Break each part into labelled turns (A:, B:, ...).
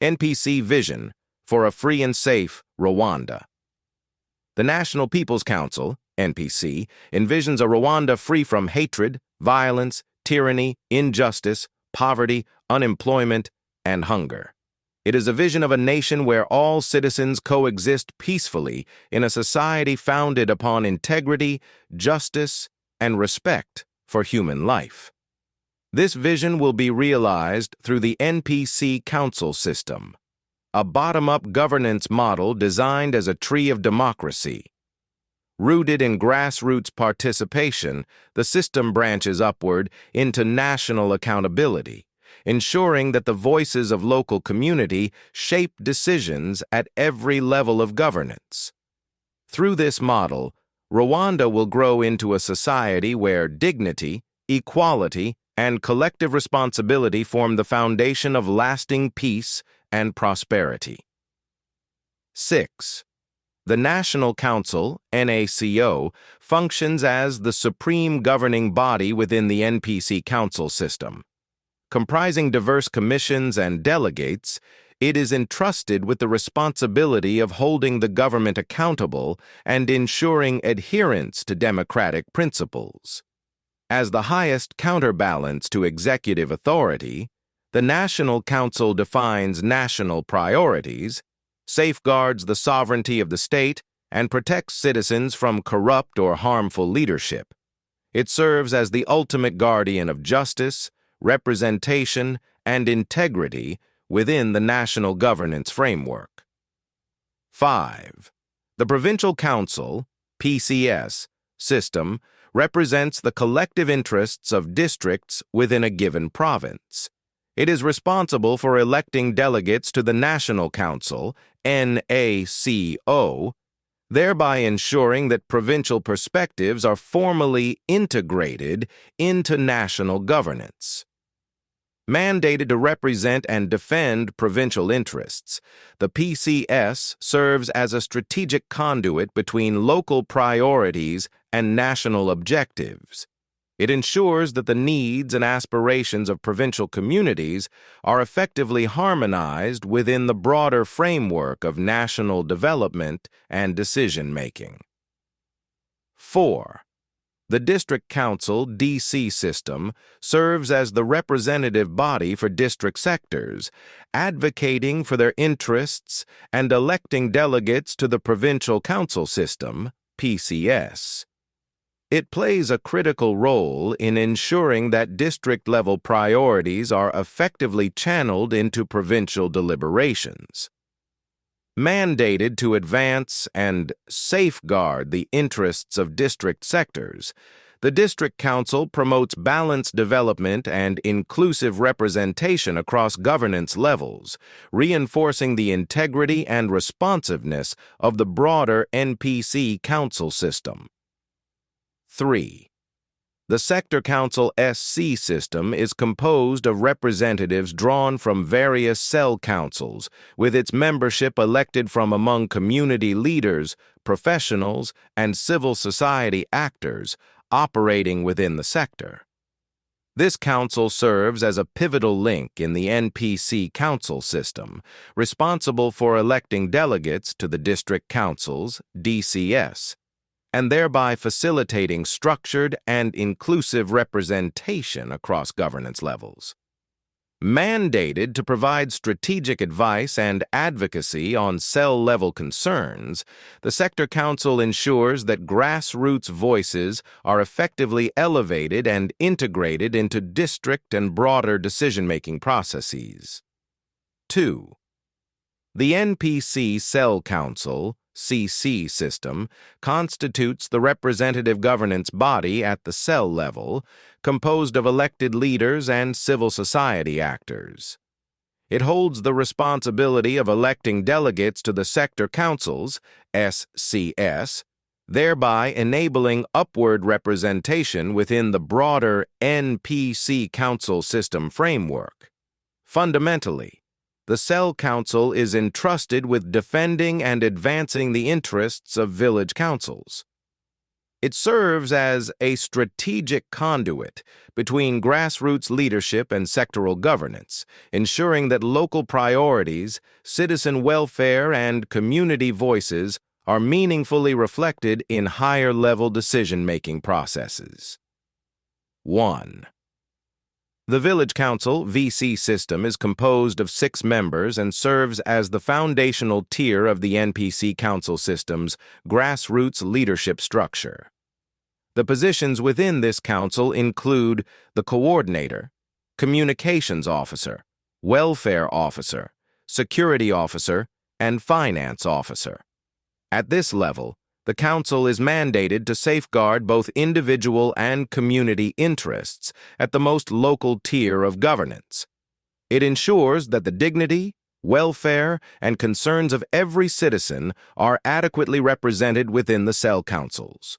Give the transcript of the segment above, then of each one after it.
A: NPC Vision for a Free and Safe Rwanda. The National People's Council, NPC, envisions a Rwanda free from hatred, violence, tyranny, injustice, poverty, unemployment, and hunger. It is a vision of a nation where all citizens coexist peacefully in a society founded upon integrity, justice, and respect for human life. This vision will be realized through the NPC Council System, a bottom-up governance model designed as a tree of democracy. Rooted in grassroots participation, the system branches upward into national accountability, ensuring that the voices of local community shape decisions at every level of governance. Through this model, Rwanda will grow into a society where dignity, equality, and collective responsibility form the foundation of lasting peace and prosperity. 6. The National Council, NACO, functions as the supreme governing body within the NPC Council System. Comprising diverse commissions and delegates, it is entrusted with the responsibility of holding the government accountable and ensuring adherence to democratic principles. As the highest counterbalance to executive authority, the National Council defines national priorities, safeguards the sovereignty of the state, and protects citizens from corrupt or harmful leadership. It serves as the ultimate guardian of justice, representation, and integrity within the national governance framework. 5. The Provincial Council, PCS, system represents the collective interests of districts within a given province. It is responsible for electing delegates to the National Council, NACO, thereby ensuring that provincial perspectives are formally integrated into national governance. Mandated to represent and defend provincial interests, the PCS serves as a strategic conduit between local priorities and national objectives. It ensures that the needs and aspirations of provincial communities are effectively harmonized within the broader framework of national development and decision-making. 4. The District Council DC system serves as the representative body for district sectors, advocating for their interests and electing delegates to the Provincial Council System, PCS. It plays a critical role in ensuring that district-level priorities are effectively channeled into provincial deliberations. Mandated to advance and safeguard the interests of district sectors, the District Council promotes balanced development and inclusive representation across governance levels, reinforcing the integrity and responsiveness of the broader NPC Council System. 3. The Sector Council SC system is composed of representatives drawn from various cell councils, with its membership elected from among community leaders, professionals, and civil society actors operating within the sector. This council serves as a pivotal link in the NPC Council System, responsible for electing delegates to the District Councils, DCS, and thereby facilitating structured and inclusive representation across governance levels. Mandated to provide strategic advice and advocacy on cell-level concerns, the Sector Council ensures that grassroots voices are effectively elevated and integrated into district and broader decision-making processes. 2. The NPC Cell Council CC system constitutes the representative governance body at the cell level, composed of elected leaders and civil society actors. It holds the responsibility of electing delegates to the sector councils, SCS, thereby enabling upward representation within the broader NPC Council System framework. Fundamentally, the Cell Council is entrusted with defending and advancing the interests of village councils. It serves as a strategic conduit between grassroots leadership and sectoral governance, ensuring that local priorities, citizen welfare, and community voices are meaningfully reflected in higher-level decision-making processes. 1. The Village Council (VC) system is composed of 6 members and serves as the foundational tier of the NPC Council System's grassroots leadership structure. The positions within this council include the coordinator, communications officer, welfare officer, security officer, and finance officer. At this level, the council is mandated to safeguard both individual and community interests at the most local tier of governance. It ensures that the dignity, welfare, and concerns of every citizen are adequately represented within the cell councils.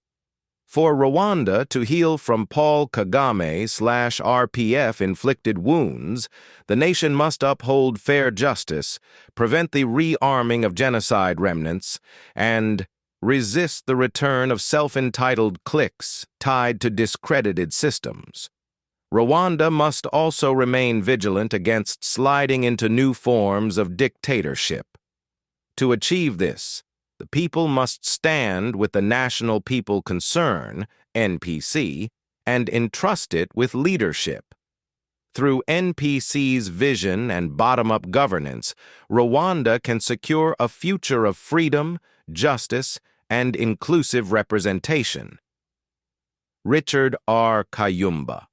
A: For Rwanda to heal from Paul Kagame/RPF inflicted wounds, the nation must uphold fair justice, prevent the rearming of genocide remnants, and resist the return of self-entitled cliques tied to discredited systems. Rwanda must also remain vigilant against sliding into new forms of dictatorship. To achieve this, the people must stand with the National People Concern, NPC, and entrust it with leadership. Through NPC's vision and bottom-up governance, Rwanda can secure a future of freedom, justice, and inclusive representation. Richard R. Kayumba.